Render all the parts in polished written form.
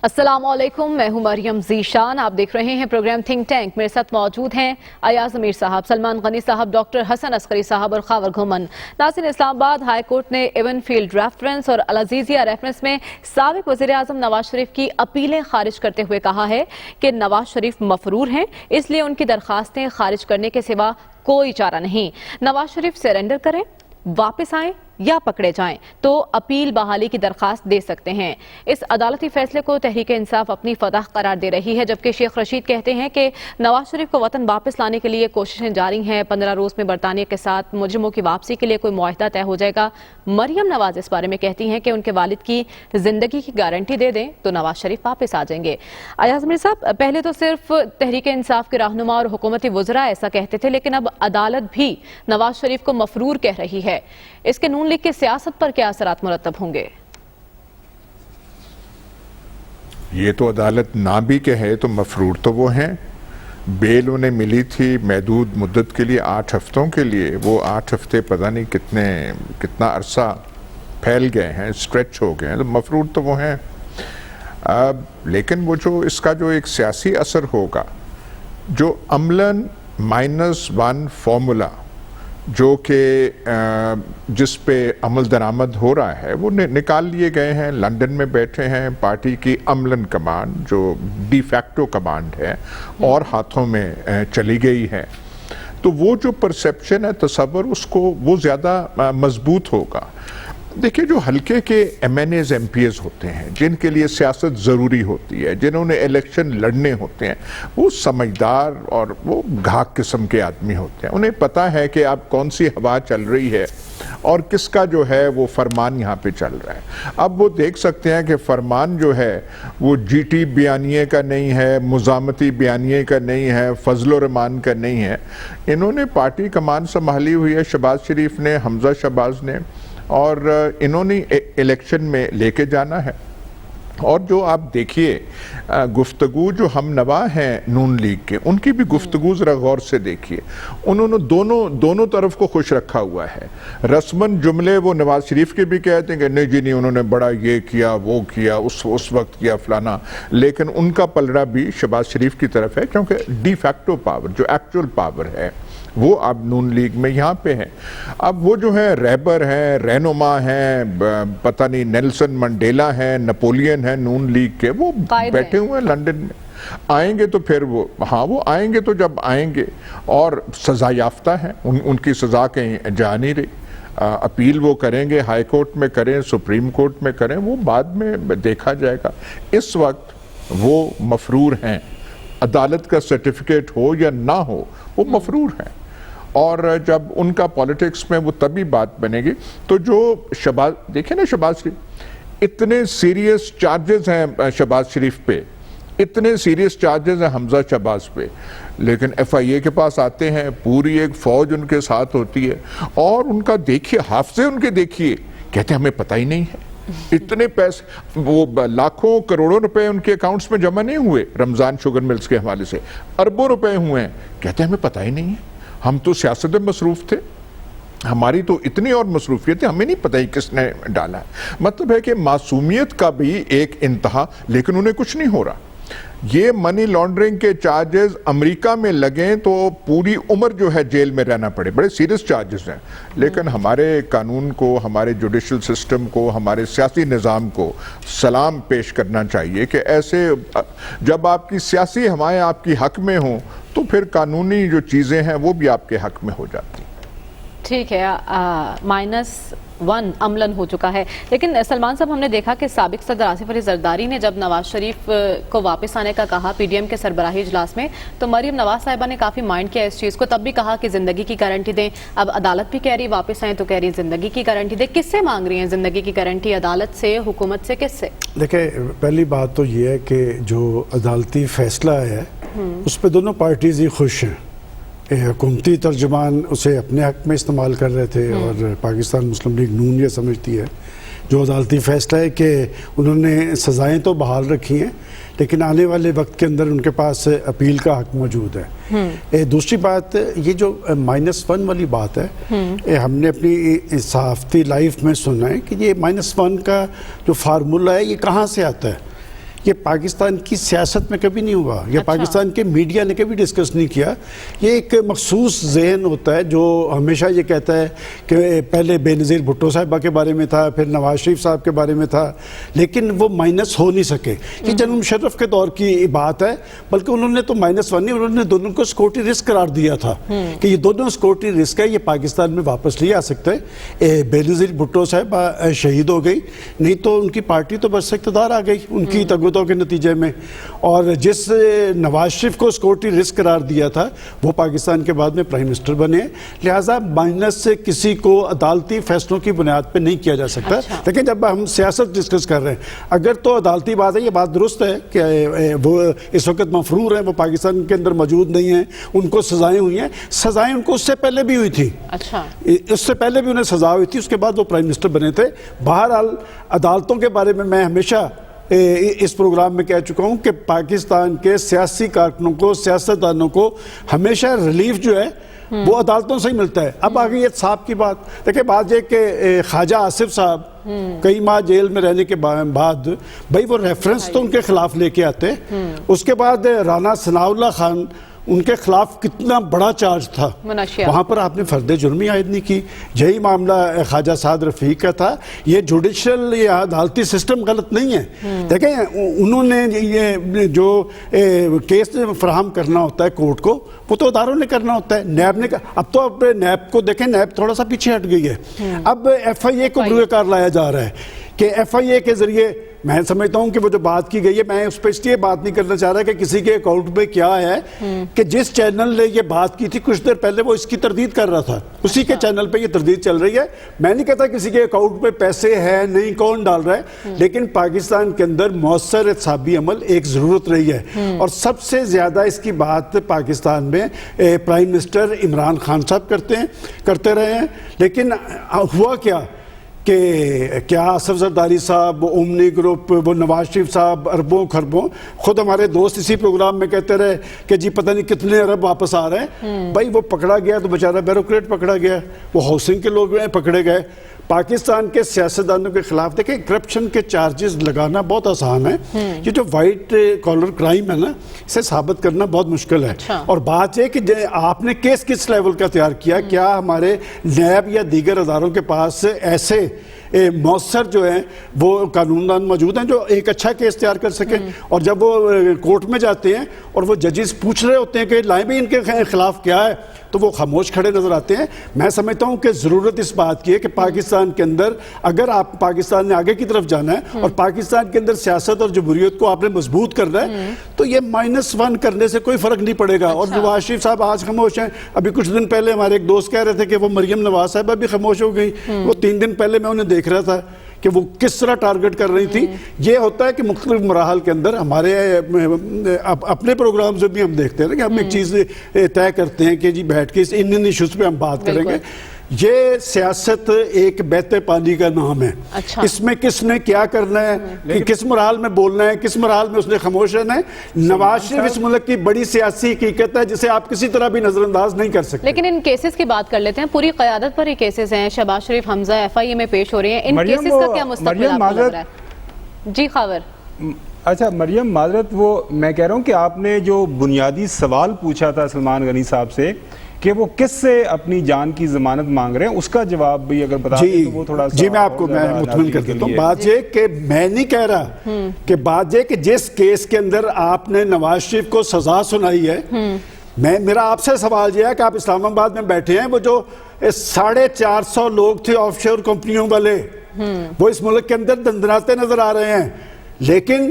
السلام علیکم، میں ہوں مریم ذیشان. آپ دیکھ رہے ہیں پروگرام تھنک ٹینک. میرے ساتھ موجود ہیں ایاز امیر صاحب، سلمان غنی صاحب، ڈاکٹر حسن عسکری صاحب اور خاور گھومن. ناظرین، اسلام آباد ہائی کورٹ نے ایون فیلڈ ریفرنس اور العزیزیہ ریفرنس میں سابق وزیر اعظم نواز شریف کی اپیلیں خارج کرتے ہوئے کہا ہے کہ نواز شریف مفرور ہیں، اس لیے ان کی درخواستیں خارج کرنے کے سوا کوئی چارہ نہیں. نواز شریف سرنڈر کریں، واپس آئیں یا پکڑے جائیں تو اپیل بحالی کی درخواست دے سکتے ہیں. اس عدالتی فیصلے کو تحریک انصاف اپنی فتح قرار دے رہی ہے، جبکہ شیخ رشید کہتے ہیں کہ نواز شریف کو وطن واپس لانے کے لیے کوششیں جاری ہیں. 15 روز میں برطانیہ کے ساتھ مجرموں کی واپسی کے لیے کوئی معاہدہ طے ہو جائے گا. مریم نواز اس بارے میں کہتی ہیں کہ ان کے والد کی زندگی کی گارنٹی دے دیں تو نواز شریف واپس آ جائیں گے. ایاز امیر صاحب، پہلے تو صرف تحریک انصاف کے رہنما اور حکومتی وزراء ایسا کہتے تھے، لیکن اب عدالت بھی نواز شریف کو مفرور کہہ رہی ہے. اس کے نون لیگ کی سیاست پر کیا اثرات مرتب ہوں گے؟ یہ تو عدالت نہ بھی کہے تو مفرور تو وہ ہیں. بیل انہیں ملی تھی محدود مدت کے لیے 8 ہفتوں کے لیے. وہ 8 ہفتے پتہ نہیں کتنا عرصہ پھیل گئے ہیں، اسٹریچ ہو گئے ہیں، تو مفرور تو وہ ہیں. لیکن وہ جو اس کا جو ایک سیاسی اثر ہوگا، جو عملاً -1 فارمولا جو کہ جس پہ عمل درآمد ہو رہا ہے، وہ نکال لیے گئے ہیں. لندن میں بیٹھے ہیں پارٹی کی عملاً کمانڈ، جو ڈی فیکٹو کمانڈ ہے اور ہاتھوں میں چلی گئی ہے. تو وہ جو پرسیپشن ہے، تصور، اس کو وہ زیادہ مضبوط ہوگا. دیکھیں، جو ہلکے کے M N As M P As ہوتے ہیں، جن کے لیے سیاست ضروری ہوتی ہے، جنہوں نے الیکشن لڑنے ہوتے ہیں، وہ سمجھدار اور وہ گھاک قسم کے آدمی ہوتے ہیں. انہیں پتہ ہے کہ اب کون سی ہوا چل رہی ہے اور کس کا جو ہے وہ فرمان یہاں پہ چل رہا ہے. اب وہ دیکھ سکتے ہیں کہ فرمان جو ہے وہ جی ٹی بیانیے کا نہیں ہے، مزاحمتی بیانیے کا نہیں ہے، فضل الرحمان کا نہیں ہے. انہوں نے پارٹی کمان سنبھالی ہوئی ہے، شہباز شریف نے، حمزہ شہباز نے، اور انہوں نے الیکشن میں لے کے جانا ہے. اور جو آپ دیکھیے گفتگو جو ہم نوا ہیں نون لیگ کے، ان کی بھی گفتگو ذرا غور سے دیکھیے. انہوں نے دونوں طرف کو خوش رکھا ہوا ہے. رسماً جملے وہ نواز شریف کے بھی کہتے ہیں کہ نہیں جی نہیں، انہوں نے بڑا یہ کیا، وہ کیا، اس وقت کیا فلانا، لیکن ان کا پلڑا بھی شہباز شریف کی طرف ہے، کیونکہ ڈی فیکٹو پاور، جو ایکچول پاور ہے، وہ اب نون لیگ میں یہاں پہ ہیں. اب وہ جو ہیں رہبر ہیں، رہنما ہیں، پتہ نہیں نیلسن منڈیلا ہیں، نپولین ہیں نون لیگ کے، وہ بیٹھے ہوئے ہیں لندن میں. آئیں گے تو پھر وہ آئیں گے تو جب آئیں گے اور سزا یافتہ ہیں، ان کی سزا کہیں جا نہیں رہی. اپیل وہ کریں گے، ہائی کورٹ میں کریں، سپریم کورٹ میں کریں، وہ بعد میں دیکھا جائے گا. اس وقت وہ مفرور ہیں. عدالت کا سرٹیفکیٹ ہو یا نہ ہو، وہ مفرور ہیں. اور جب ان کا پالیٹکس میں وہ تبھی بات بنے گی. تو جو شہباز، دیکھیں نا، شہباز شریف، اتنے سیریس چارجز ہیں شہباز شریف پہ، اتنے سیریس چارجز ہیں حمزہ شہباز پہ، لیکن ایف آئی اے کے پاس آتے ہیں، پوری ایک فوج ان کے ساتھ ہوتی ہے، اور ان کا دیکھیے حافظے ان کے دیکھیے، کہتے ہیں ہمیں پتہ ہی نہیں ہے. اتنے پیسے، وہ لاکھوں کروڑوں روپے ان کے اکاؤنٹس میں جمع نہیں ہوئے رمضان شوگر ملز کے حوالے سے، اربوں روپے ہوئے ہیں، کہتے ہیں ہمیں پتہ ہی نہیں ہے. ہم تو سیاست میں مصروف تھے، ہماری تو اتنی اور مصروفیت ہے، ہمیں نہیں پتہ ہی کس نے ڈالا ہے. مطلب ہے کہ معصومیت کا بھی ایک انتہا، لیکن انہیں کچھ نہیں ہو رہا. یہ منی لانڈرنگ کے چارجز امریکہ میں لگیں تو پوری عمر جو ہے جیل میں رہنا پڑے، بڑے سیریس چارجز ہیں. لیکن ہمارے قانون کو، ہمارے جوڈیشل سسٹم کو، ہمارے سیاسی نظام کو سلام پیش کرنا چاہیے کہ ایسے جب آپ کی سیاسی ہوائیں آپ کی حق میں ہوں تو پھر قانونی جو چیزیں ہیں وہ بھی آپ کے حق میں ہو جاتی. ٹھیک ہے، -1 عملاً ہو چکا ہے. لیکن سلمان صاحب، ہم نے دیکھا کہ سابق صدر آصف علی زرداری نے جب نواز شریف کو واپس آنے کا کہا پی ڈی ایم کے سربراہی اجلاس میں، تو مریم نواز صاحبہ نے کافی مائنڈ کیا اس چیز کو. تب بھی کہا کہ زندگی کی گارنٹی دیں. اب عدالت بھی کہہ رہی واپس آئیں تو کہہ رہی زندگی کی گارنٹی دیں. کس سے مانگ رہی ہیں زندگی کی گارنٹی؟ عدالت سے، حکومت سے، کس سے؟ دیکھیں، پہلی بات تو یہ ہے کہ جو عدالتی فیصلہ ہے اس پہ دونوں پارٹیز ہی خوش ہیں. حکومتی ترجمان اسے اپنے حق میں استعمال کر رہے تھے، اور پاکستان مسلم لیگ نون یہ سمجھتی ہے جو عدالتی فیصلہ ہے کہ انہوں نے سزائیں تو بحال رکھی ہیں، لیکن آنے والے وقت کے اندر ان کے پاس اپیل کا حق موجود ہے. دوسری بات، یہ جو -1 والی بات ہے، ہم نے اپنی صحافتی لائف میں سنا ہے کہ یہ -1 کا جو فارمولہ ہے یہ کہاں سے آتا ہے. یہ پاکستان کی سیاست میں کبھی نہیں ہوا، یہ پاکستان کے میڈیا نے کبھی ڈسکس نہیں کیا. یہ ایک مخصوص ذہن ہوتا ہے جو ہمیشہ یہ کہتا ہے کہ پہلے بے نظیر بھٹو صاحبہ کے بارے میں تھا، پھر نواز شریف صاحب کے بارے میں تھا، لیکن وہ مائنس ہو نہیں سکے. یہ جنرل مشرف کے دور کی بات ہے، بلکہ انہوں نے تو مائنس ون نہیں، انہوں نے دونوں کو سیکورٹی رسک قرار دیا تھا کہ یہ دونوں سیکورٹی رسک ہے، یہ پاکستان میں واپس نہیں آ سکتے. بے نظیر بھٹو صاحب شہید ہو گئی، نہیں تو ان کی پارٹی تو بس اقتدار آ گئی ان کی تگودوں کے نتیجے میں. اور جس نواز شریف کو سیکورٹی رسک قرار دیا تھا وہ پاکستان کے بعد میں پرائم منسٹر بنے. لہٰذا مائنس سے کسی کو عدالتی فیصلوں کی بنیاد پہ نہیں کیا جا سکتا. لیکن جب ہم سیاست ڈسکس کر رہے ہیں، اگر تو عدالتی بات ہے، یہ بات درست ہے کہ وہ اس وقت مفرور ہیں، وہ پاکستان کے اندر موجود نہیں ہیں، ان کو سزائیں ہوئی ہیں. سزائیں ان کو اس سے پہلے بھی ہوئی تھی، اس سے پہلے بھی انہیں سزا ہوئی تھی، اس کے بعد وہ پرائم منسٹر بنے تھے. بہرحال عدالتوں کے بارے میں ہمیشہ اس پروگرام میں کہہ چکا ہوں کہ پاکستان کے سیاسی کارکنوں کو، سیاستدانوں کو ہمیشہ ریلیف جو ہے وہ عدالتوں سے ہی ملتا ہے. اب آگے یہ صاحب کی بات دیکھیں، بات یہ کہ خواجہ آصف صاحب کئی ماہ جیل میں رہنے کے بعد بھائی وہ ریفرنس تو ان کے خلاف لے کے آتے. اس کے بعد رانا ثناء اللہ خان، ان کے خلاف کتنا بڑا چارج تھا، وہاں پر آپ نے فرد جرمی عائد نہیں کی. یہی معاملہ خواجہ سعد رفیق کا تھا. یہ جوڈیشل یا عدالتی سسٹم غلط نہیں ہے. دیکھیں انہوں نے یہ جو کیس فراہم کرنا ہوتا ہے کورٹ کو، وہ تو اداروں نے کرنا ہوتا ہے. نیب نے، اب تو نیب کو دیکھیں، نیب تھوڑا سا پیچھے ہٹ گئی ہے. اب ایف آئی اے کو بروئے کار لایا جا رہا ہے کہ ایف آئی اے کے ذریعے، میں سمجھتا ہوں کہ وہ جو بات کی گئی ہے، میں اس پہ اس لیے بات نہیں کرنا چاہ رہا کہ کسی کے اکاؤنٹ میں کیا ہے کہ جس چینل نے یہ بات کی تھی کچھ دیر پہلے وہ اس کی تردید کر رہا تھا، اسی کے چینل پہ یہ تردید چل رہی ہے. میں نہیں کہتا کسی کے اکاؤنٹ میں پیسے ہیں نہیں، کون ڈال رہا ہے، لیکن پاکستان کے اندر مؤثر احتسابی عمل ایک ضرورت رہی ہے. اور سب سے زیادہ اس کی بات پاکستان میں پرائم منسٹر عمران خان صاحب کرتے رہے ہیں. لیکن ہوا کہ کیا آصف زرداری صاحب، وہ اومنی گروپ، وہ نواز شریف صاحب اربوں خربوں، خود ہمارے دوست اسی پروگرام میں کہتے رہے کہ جی پتہ نہیں کتنے ارب واپس آ رہے ہیں. بھائی وہ پکڑا گیا تو بیچارہ بیوروکریٹ پکڑا گیا، وہ ہاؤسنگ کے لوگ پکڑے گئے. پاکستان کے سیاستدانوں کے خلاف دیکھیں کرپشن کے چارجز لگانا بہت آسان ہے، یہ جو وائٹ کالر کرائم ہے نا، اسے ثابت کرنا بہت مشکل ہے. اور بات یہ کہ آپ نے کیس کس لیول کا تیار کیا، کیا ہمارے نیب یا دیگر اداروں کے پاس ایسے مؤثر جو ہیں وہ قانوندان موجود ہیں جو ایک اچھا کیس تیار کر سکیں. اور جب وہ کورٹ میں جاتے ہیں اور وہ ججز پوچھ رہے ہوتے ہیں کہ لائیں بھی ان کے خلاف کیا ہے، تو وہ خاموش کھڑے نظر آتے ہیں. میں سمجھتا ہوں کہ ضرورت اس بات کی ہے کہ پاکستان کے اندر اگر آپ پاکستان نے آگے کی طرف جانا ہے اور پاکستان کے اندر سیاست اور جمہوریت کو آپ نے مضبوط کرنا ہے، تو یہ -1 کرنے سے کوئی فرق نہیں پڑے گا. اور نواز شریف صاحب آج خاموش ہیں. ابھی کچھ دن پہلے ہمارے ایک دوست کہہ رہے تھے کہ وہ مریم نواز صاحبہ بھی خاموش ہو گئی. وہ 3 دن پہلے میں انہیں دیکھ رہا تھا کہ وہ کس طرح ٹارگٹ کر رہی تھی. یہ ہوتا ہے کہ مختلف مراحل کے اندر ہمارے اپنے پروگرامز میں بھی ہم دیکھتے ہیں کہ ہم ایک چیز طے کرتے ہیں کہ جی بیٹھ کے ان ایشوز پہ ہم بات کریں گے. یہ سیاست ایک بہتے پانی کا نام ہے. اس میں کس نے کیا کرنا ہے، کس مراحل میں بولنا ہے، کس مراحل میں اس نے خاموش رہنا ہے. نواز شریف اس ملک کی بڑی سیاسی حقیقت ہے جسے آپ کسی طرح بھی نظر انداز نہیں کر سکتے. لیکن ان کیسز کی بات کر لیتے ہیں، پوری قیادت پر ہی کیسز ہیں. شہباز شریف، حمزہ ایف آئی اے میں پیش ہو رہے ہیں. ان کیسز کا کیا مستقبل آپ کو لگ رہا ہے؟ جی خاور. اچھا مریم معذرت، وہ میں کہہ رہا ہوں کہ آپ نے جو بنیادی سوال پوچھا تھا سلمان غنی صاحب سے کہ وہ کس سے اپنی جان کی ضمانت مانگ رہے ہیں، اس کا جواب بھی اگر بتا دیں تو وہ تھوڑا سا. جی میں آپ کو مطمئن کر دیتا ہوں. بات یہ کہ میں نہیں کہہ رہا کہ بات یہ کہ جس کیس کے اندر آپ نے نواز شریف کو سزا سنائی ہے، میرا آپ سے سوال یہ ہے کہ آپ اسلام آباد میں بیٹھے ہیں، وہ جو 450 لوگ تھے آف شور کمپنیوں والے، وہ اس ملک کے اندر دندناتے نظر آ رہے ہیں. لیکن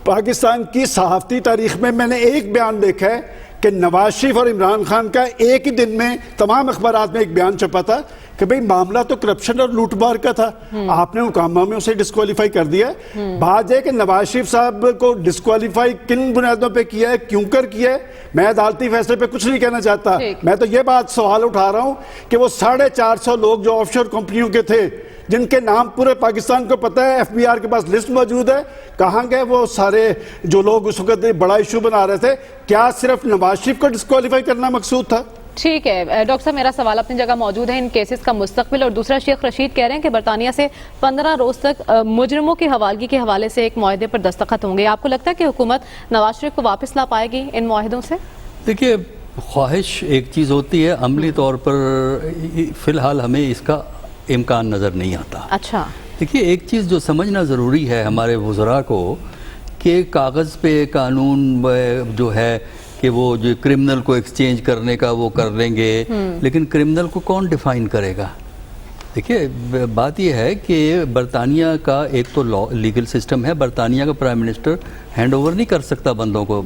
پاکستان کی صحافتی تاریخ میں نے ایک بیان دیکھا ہے کہ نواز شریف اور عمران خان کا ایک ہی دن میں تمام اخبارات میں ایک بیان چھپا تھا کہ بھئی معاملہ تو کرپشن اور لوٹ مار کا تھا. آپ نے حکامہ میں اسے ڈسکوالیفائی کر دیا. بات ہے کہ نواز شریف صاحب کو ڈسکوالیفائی کن بنیادوں پہ کیا ہے، کیوں کر کیا ہے، میں عدالتی فیصلے پہ کچھ نہیں کہنا چاہتا. میں تو یہ بات سوال اٹھا رہا ہوں کہ وہ 450 لوگ جو آف شور کمپنیوں کے تھے، جن کے نام پورے پاکستان کو پتہ ہے، ایف بی آر کے پاس لسٹ موجود ہے، کہاں گئے وہ سارے جو لوگ اس وقت بڑا ایشو بنا رہے تھے؟ کیا صرف نواز شریف کو ڈسکوالیفائی کرنا مقصود تھا؟ ٹھیک ہے ڈاکٹر صاحب، میرا سوال اپنی جگہ موجود ہے، ان کیسز کا مستقبل، اور دوسرا شیخ رشید کہہ رہے ہیں کہ برطانیہ سے 15 روز تک مجرموں کی حوالگی کے حوالے سے ایک معاہدے پر دستخط ہوں گے. آپ کو لگتا ہے کہ حکومت نواز شریف کو واپس لا پائے گی ان معاہدوں سے؟ دیکھیے، خواہش ایک چیز ہوتی ہے، عملی طور پر فی الحال ہمیں اس کا امکان نظر نہیں آتا. اچھا، دیکھیے، ایک چیز جو سمجھنا ضروری ہے ہمارے وزراء کو کہ کاغذ پہ قانون جو ہے کہ وہ جو کرمنل کو ایکسچینج کرنے کا وہ کر لیں گے، لیکن کرمنل کو کون ڈیفائن کرے گا؟ دیکھیے، بات یہ ہے کہ برطانیہ کا ایک تو لیگل سسٹم ہے، برطانیہ کا پرائم منسٹر ہینڈ اوور نہیں کر سکتا بندوں کو،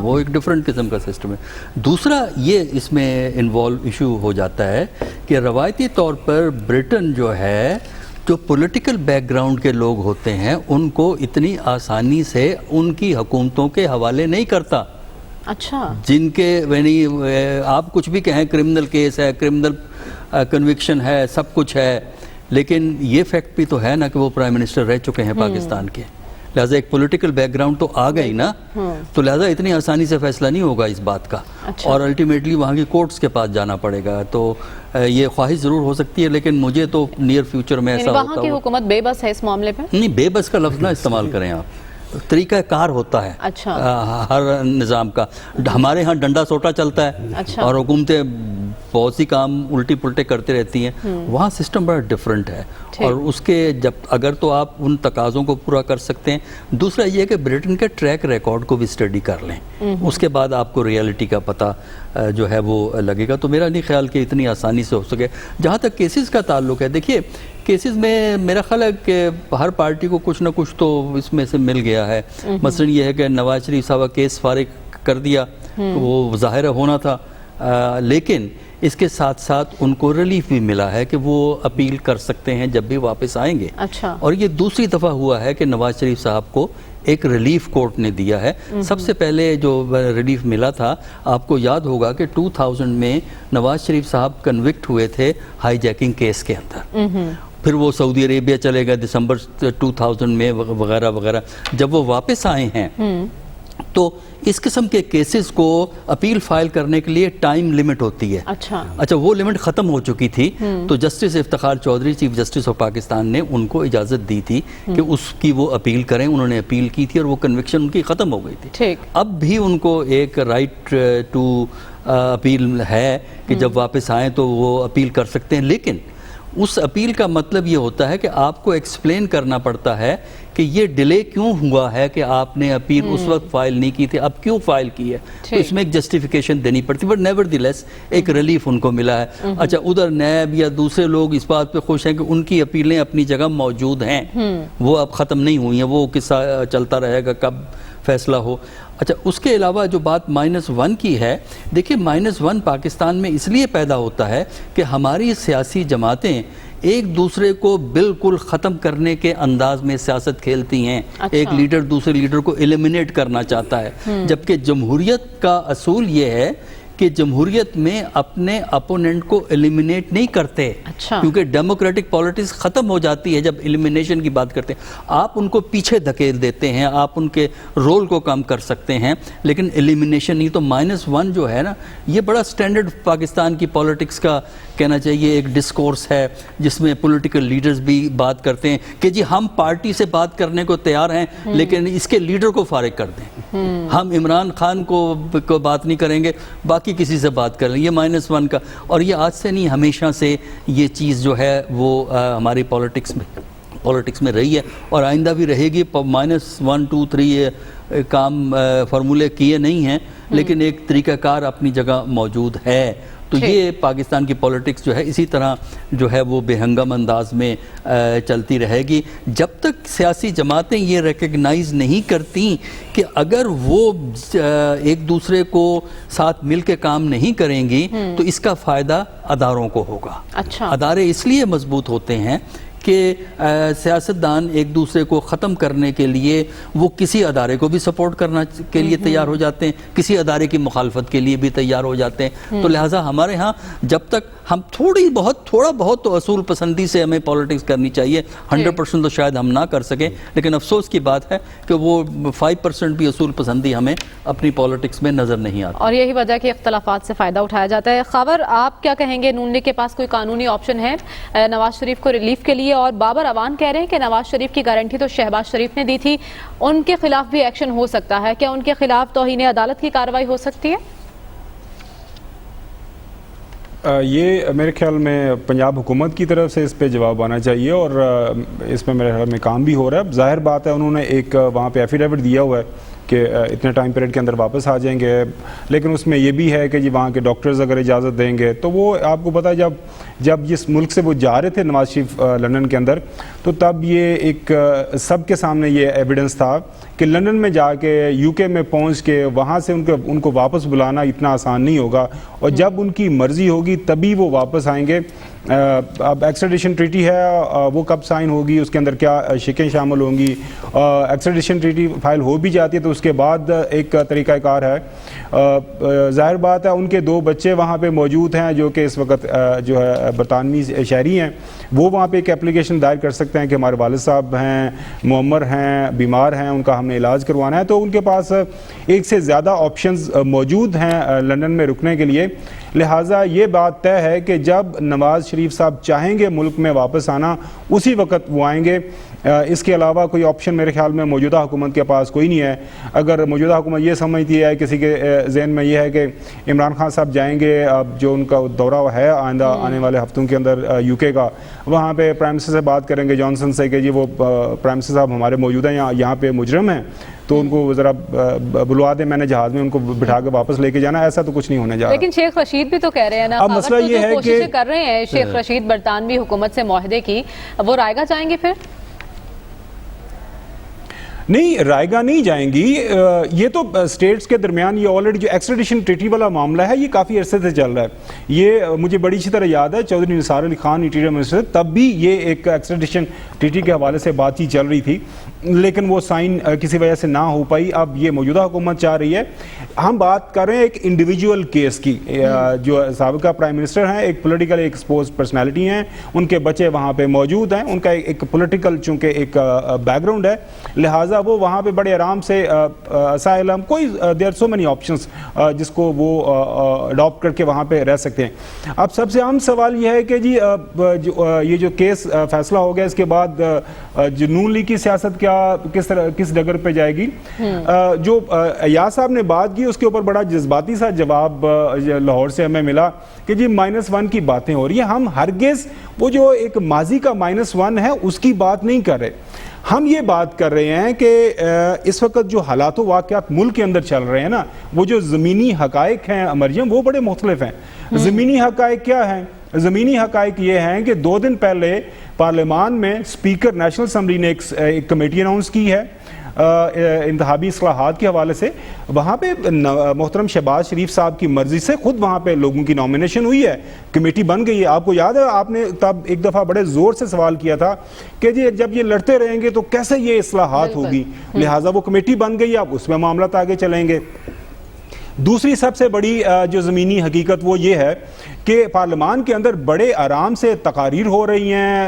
وہ ایک ڈیفرنٹ قسم کا سسٹم ہے. دوسرا یہ اس میں انوالو ایشو ہو جاتا ہے کہ روایتی طور پر برٹن جو ہے، جو پولیٹیکل بیک گراؤنڈ کے لوگ ہوتے ہیں ان کو اتنی آسانی سے ان کی حکومتوں کے حوالے نہیں کرتا. اچھا، جن کے آپ کچھ بھی کہیں، کرمنل کیس ہے، کرمنل کنوکشن ہے، سب کچھ ہے، لیکن یہ فیکٹ بھی تو ہے نا کہ وہ پرائم منسٹر رہ چکے ہیں پاکستان کے، لہٰذا ایک پولیٹیکل بیک گراؤنڈ تو آ گئی نا، تو لہٰذا اتنی آسانی سے فیصلہ نہیں ہوگا اس بات کا، اور الٹیمیٹلی وہاں کی کورٹس کے پاس جانا پڑے گا. تو یہ خواہش ضرور ہو سکتی ہے، لیکن مجھے تو نیئر فیوچر میں ایسا وہاں کی حکومت بے بس ہے اس معاملے پہ؟ نہیں، بے بس کا لفظ نہ استعمال کریں آپ، طریقہ کار ہوتا ہے ہر نظام کا. ہمارے ہاں ڈنڈا سوٹا چلتا ہے اور حکومتیں بہت سی کام الٹی پلٹے کرتے رہتی ہیں. وہاں سسٹم بڑا ڈیفرنٹ ہے، اور اس کے جب اگر تو آپ ان تقاضوں کو پورا کر سکتے ہیں. دوسرا یہ کہ برٹن کے ٹریک ریکارڈ کو بھی اسٹڈی کر لیں، اس کے بعد آپ کو ریئلٹی کا پتہ جو ہے وہ لگے گا. تو میرا نہیں خیال کہ اتنی آسانی سے ہو سکے. جہاں تک کیسز کا تعلق ہے، دیکھیے کیسز میں میرا خیال ہے کہ ہر پارٹی کو کچھ نہ کچھ تو اس میں سے مل گیا ہے. مثلا یہ ہے کہ نواز شریف صاحب کا کیس فارغ کر دیا، وہ ظاہر ہونا تھا، لیکن اس کے ساتھ ساتھ ان کو ریلیف بھی ملا ہے کہ وہ اپیل کر سکتے ہیں جب بھی واپس آئیں گے. اور یہ دوسری دفعہ ہوا ہے کہ نواز شریف صاحب کو ایک ریلیف کورٹ نے دیا ہے. سب سے پہلے جو ریلیف ملا تھا، آپ کو یاد ہوگا کہ 2000 میں نواز شریف صاحب کنوکٹ ہوئے تھے ہائی جیکنگ کیس کے اندر، پھر وہ سعودی عربیہ چلے گئے دسمبر 2000 میں وغیرہ وغیرہ. جب وہ واپس آئے ہیں تو اس قسم کے کیسز کو اپیل فائل کرنے کے لیے ٹائم لمٹ ہوتی ہے. اچھا، وہ لمٹ ختم ہو چکی تھی، تو justice Iftikhar Chaudhry chief justice of Pakistan نے ان کو اجازت دی تھی کہ اس کی وہ اپیل کریں. انہوں نے اپیل کی تھی اور وہ کنوکشن ان کی ختم ہو گئی تھی. اب بھی ان کو ایک رائٹ ٹو اپیل ہے کہ جب واپس آئیں تو وہ اپیل کر سکتے ہیں، لیکن اس اپیل کا مطلب یہ ہوتا ہے کہ آپ کو ایکسپلین کرنا پڑتا ہے کہ یہ ڈیلے کیوں ہوا ہے کہ آپ نے اپیل اس وقت فائل نہیں کی تھی، اب کیوں فائل کی ہے. تو اس میں ایک جسٹیفیکیشن دینی پڑتی، بٹ نیور دی لیس ایک ریلیف ان کو ملا ہے. اچھا، ادھر نیب یا دوسرے لوگ اس بات پہ خوش ہیں کہ ان کی اپیلیں اپنی جگہ موجود ہیں، وہ اب ختم نہیں ہوئی ہیں، وہ قصہ چلتا رہے گا کب فیصلہ ہو. اچھا، اس کے علاوہ جو بات -1 کی ہے، دیکھیے -1 پاکستان میں اس لیے پیدا ہوتا ہے کہ ہماری سیاسی جماعتیں ایک دوسرے کو بالکل ختم کرنے کے انداز میں سیاست کھیلتی ہیں. ایک لیڈر دوسرے لیڈر کو ایلیمنیٹ کرنا چاہتا ہے، جبکہ جمہوریت کا اصول یہ ہے کہ جمہوریت میں اپنے اپوننٹ کو ایلیمنیٹ نہیں کرتے، کیونکہ ڈیموکریٹک پالیٹکس ختم ہو جاتی ہے جب ایلیمنیشن کی بات کرتے ہیں. آپ ان کو پیچھے دھکیل دیتے ہیں، آپ ان کے رول کو کم کر سکتے ہیں، لیکن ایلیمنیشن نہیں. تو -1 جو ہے نا، یہ بڑا سٹینڈرڈ پاکستان کی پالیٹکس کا کہنا چاہیے ایک ڈسکورس ہے، جس میں پولیٹیکل لیڈرز بھی بات کرتے ہیں کہ جی ہم پارٹی سے بات کرنے کو تیار ہیں، لیکن اس کے لیڈر کو فارغ کر دیں. ہم عمران خان کو بات نہیں کریں گے، باقی کسی سے بات کر لیں. یہ -1 کا، اور یہ آج سے نہیں، ہمیشہ سے یہ چیز جو ہے وہ ہماری پالیٹکس میں رہی ہے اور آئندہ بھی رہے گی. -1 2 3 یہ کام فارمولے کیے نہیں ہیں، لیکن ایک طریقہ کار اپنی جگہ موجود ہے. تو یہ پاکستان کی پولیٹکس جو ہے اسی طرح جو ہے وہ بے ہنگم انداز میں چلتی رہے گی جب تک سیاسی جماعتیں یہ ریکگنائز نہیں کرتی کہ اگر وہ ایک دوسرے کو ساتھ مل کے کام نہیں کریں گی تو اس کا فائدہ اداروں کو ہوگا. ادارے اس لیے مضبوط ہوتے ہیں کہ سیاستدان ایک دوسرے کو ختم کرنے کے لیے وہ کسی ادارے کو بھی سپورٹ کرنا کے لیے تیار ہو جاتے ہیں, کسی ادارے کی مخالفت کے لیے بھی تیار ہو جاتے ہیں. تو لہٰذا ہمارے ہاں جب تک ہم تھوڑا بہت تو اصول پسندی سے ہمیں پالیٹکس کرنی چاہیے. 100% تو شاید ہم نہ کر سکیں, لیکن افسوس کی بات ہے کہ وہ 5% بھی اصول پسندی ہمیں اپنی پالیٹکس میں نظر نہیں آتی, اور یہی وجہ کہ اختلافات سے فائدہ اٹھایا جاتا ہے. خاور, آپ کیا کہیں گے, نون لیگ کے پاس کوئی قانونی آپشن ہے نواز شریف کو ریلیف کے لیے؟ اور بابر اوان کہہ رہے ہیں کہ نواز شریف کی گارنٹی تو شہباز شریف نے دی تھی, ان کے خلاف بھی ایکشن ہو سکتا ہے. کیا ان کے خلاف توہین عدالت کی کارروائی ہو سکتی ہے؟ یہ میرے خیال میں پنجاب حکومت کی طرف سے اس پہ جواب آنا چاہیے, اور اس پہ میرے خیال میں کام بھی ہو رہا ہے. ظاہر بات ہے انہوں نے ایک وہاں پہ ایفیڈیوٹ دیا ہوا ہے کہ اتنے ٹائم پیریڈ کے اندر واپس آ جائیں گے, لیکن اس میں یہ بھی ہے کہ جی وہاں کے ڈاکٹرز اگر اجازت دیں گے تو وہ آپ کو پتہ ہے جب جس ملک سے وہ جا رہے تھے نواز شریف لندن کے اندر, تو تب یہ ایک سب کے سامنے یہ ایویڈنس تھا کہ لندن میں جا کے یو کے میں پہنچ کے وہاں سے ان کو واپس بلانا اتنا آسان نہیں ہوگا, اور جب ان کی مرضی ہوگی تبھی وہ واپس آئیں گے. اب ایکسٹریڈیشن ٹریٹی ہے, وہ کب سائن ہوگی, اس کے اندر کیا شکیں شامل ہوں گی. ایکسٹریڈیشن ٹریٹی فائل ہو بھی جاتی ہے تو اس کے بعد ایک طریقہ کار ہے. ظاہر بات ہے ان کے 2 بچے وہاں پہ موجود ہیں جو کہ اس وقت جو ہے برطانوی شہری ہیں, وہ وہاں پہ ایک اپلیکیشن دائر کر سکتے ہیں کہ ہمارے والد صاحب ہیں, معمر ہیں, بیمار ہیں, ان کا ہم نے علاج کروانا ہے. تو ان کے پاس ایک سے زیادہ آپشنز موجود ہیں لندن میں رکنے کے لیے. لہٰذا یہ بات طے ہے کہ جب نواز شریف صاحب چاہیں گے ملک میں واپس آنا, اسی وقت وہ آئیں گے. اس کے علاوہ کوئی آپشن میرے خیال میں موجودہ حکومت کے پاس کوئی نہیں ہے. اگر موجودہ حکومت یہ سمجھتی ہے, کسی کے ذہن میں یہ ہے کہ عمران خان صاحب جائیں گے, اب جو ان کا دورہ ہے آئندہ آنے والے ہفتوں کے اندر یو کے کا, وہاں پہ پرائم منسٹر سے بات کریں گے جانسن سے کہ جی وہ پرائم منسٹر صاحب ہمارے موجود ہیں یہاں پہ مجرم ہیں, تو ان کو ذرا بلوا دیں, میں نے جہاز میں ان کو بٹھا کے واپس لے کے جانا. ایسا تو کچھ نہیں ہونے جا رہا. لیکن شیخ رشید بھی تو کہہ رہے ہیں نا, اب مسئلہ یہ ہے کہ کوششیں کر رہے ہیں شیخ رشید برطانوی حکومت سے معاہدے کی, وہ رائے گاہ جائیں گے پھر؟ نہیں, رائے گاہ نہیں جائیں گی. یہ تو اسٹیٹس کے درمیان یہ آلریڈی جو ایکسٹریڈیشن ٹریٹی والا معاملہ ہے یہ کافی عرصے سے چل رہا ہے. یہ مجھے بڑی اچھی طرح یاد ہے چودھری نثار علی خان انٹیریئر منسٹر, تب بھی یہ ایک ایکسٹریڈیشن ٹریٹی کے حوالے سے بات چیت چل رہی تھی, لیکن وہ سائن کسی وجہ سے نہ ہو پائی. اب یہ موجودہ حکومت چاہ رہی ہے. ہم بات کر رہے ہیں ایک انڈیویجول کیس کی. جو سابقہ پرائم منسٹر ہیں, ایک پولیٹیکل ایکسپوز پرسنالٹی ہیں, ان کے بچے وہاں پہ موجود ہیں, ان کا ایک پولیٹیکل چونکہ ایک بیک گراؤنڈ ہے, لہٰذا وہ وہاں پہ بڑے آرام سے اسائلم کوئی دیر سو مینی آپشنس جس کو وہ اڈاپٹ کر کے وہاں پہ رہ سکتے ہیں. اب سب سے اہم سوال یہ ہے کہ جی یہ جو کیس فیصلہ ہو گیا, اس کے بعد جو نون لیگ کی سیاست کیا کس ڈگر پہ جائے گی. جو ایاز صاحب نے بات کی اس کے اوپر بڑا جذباتی سا جواب لاہور سے ہمیں ملا کہ جی -1 کی باتیں ہو رہی ہیں. ہم ہرگز وہ جو ایک ماضی کا -1 ہے اس کی بات نہیں کر رہے. ہم یہ بات کر رہے ہیں کہ اس وقت جو حالات و واقعات ملک کے اندر چل رہے ہیں نا, وہ جو زمینی حقائق ہیں مریم, وہ بڑے مختلف ہیں. زمینی حقائق کیا ہیں؟ زمینی حقائق یہ ہیں کہ 2 دن پہلے پارلیمان میں اسپیکر نیشنل اسمبلی نے ایک کمیٹی اناؤنس کی ہے انتخابی اصلاحات کے حوالے سے. وہاں پہ محترم شہباز شریف صاحب کی مرضی سے خود وہاں پہ لوگوں کی نامینیشن ہوئی ہے, کمیٹی بن گئی ہے. آپ کو یاد ہے آپ نے تب ایک دفعہ بڑے زور سے سوال کیا تھا کہ جی جب یہ لڑتے رہیں گے تو کیسے یہ اصلاحات ہوگی, لہٰذا وہ کمیٹی بن گئی, اب اس میں معاملات آگے چلیں گے. دوسری سب سے بڑی جو زمینی حقیقت وہ یہ ہے کہ پارلیمان کے اندر بڑے آرام سے تقاریر ہو رہی ہیں,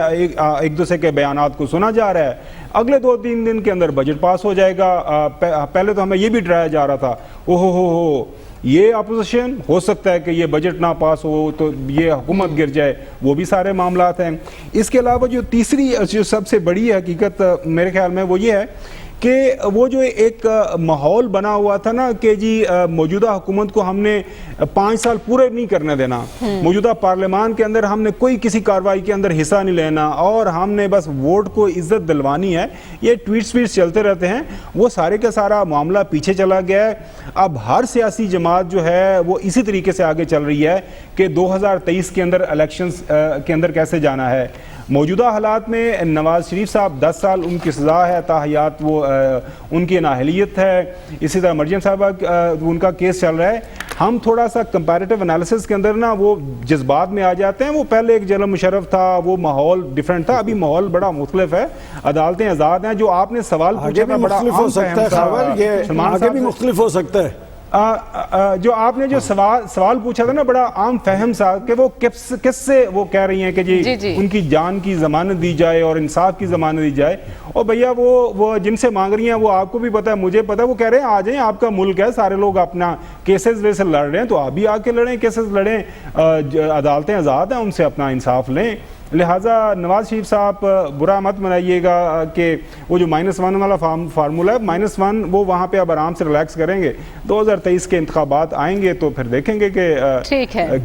ایک دوسرے کے بیانات کو سنا جا رہا ہے. اگلے 2-3 دن کے اندر بجٹ پاس ہو جائے گا. پہلے تو ہمیں یہ بھی ڈرایا جا رہا تھا ہو یہ اپوزیشن ہو سکتا ہے کہ یہ بجٹ نہ پاس ہو تو یہ حکومت گر جائے, وہ بھی سارے معاملات ہیں. اس کے علاوہ جو تیسری جو سب سے بڑی حقیقت میرے خیال میں وہ یہ ہے کہ وہ جو ایک ماحول بنا ہوا تھا نا کہ جی موجودہ حکومت کو ہم نے 5 سال پورے نہیں کرنے دینا, موجودہ پارلیمان کے اندر ہم نے کوئی کسی کارروائی کے اندر حصہ نہیں لینا, اور ہم نے بس ووٹ کو عزت دلوانی ہے. یہ ٹویٹس چلتے رہتے ہیں, وہ سارے کا سارا معاملہ پیچھے چلا گیا ہے. اب ہر سیاسی جماعت جو ہے وہ اسی طریقے سے آگے چل رہی ہے کہ 2023 کے اندر الیکشنز کے اندر کیسے جانا ہے. موجودہ حالات میں نواز شریف صاحب 10 سال ان کی سزا ہے تاحیات, وہ ان کی نااہلیت ہے. اسی طرح مریم صاحبہ ان کا کیس چل رہا ہے. ہم تھوڑا سا کمپیریٹیو انالیسس کے اندر نا وہ جذبات میں آ جاتے ہیں. وہ پہلے ایک جنرل مشرف تھا, وہ ماحول ڈیفرنٹ تھا, ابھی ماحول بڑا مختلف ہے, عدالتیں آزاد ہیں. جو آپ نے سوال پوچھا تھا بڑا مختلف ہو سکتا ہے خاور, یہ آگے بھی مختلف ہو سکتا ہے. جو آپ نے جو سوال پوچھا تھا نا بڑا عام فہم سا کہ وہ کس سے وہ کہہ رہی ہیں کہ جی ان کی جان کی ضمانت دی جائے اور انصاف کی ضمانت دی جائے. اور بھیا وہ جن سے مانگ رہی ہیں وہ آپ کو بھی پتا ہے, مجھے پتا ہے, وہ کہہ رہے ہیں آ جائیں, آپ کا ملک ہے, سارے لوگ اپنا کیسز ویسے لڑ رہے ہیں تو آپ بھی آ کے لڑیں, کیسز لڑیں, عدالتیں آزاد ہیں, ان سے اپنا انصاف لیں. لہٰذا نواز شریف صاحب برا مت منائیے گا کہ وہ جو -1 والا فارمولہ ہے, -1 وہ وہاں پہ اب آرام سے ریلیکس کریں گے. 2023 کے انتخابات آئیں گے تو پھر دیکھیں گے کہ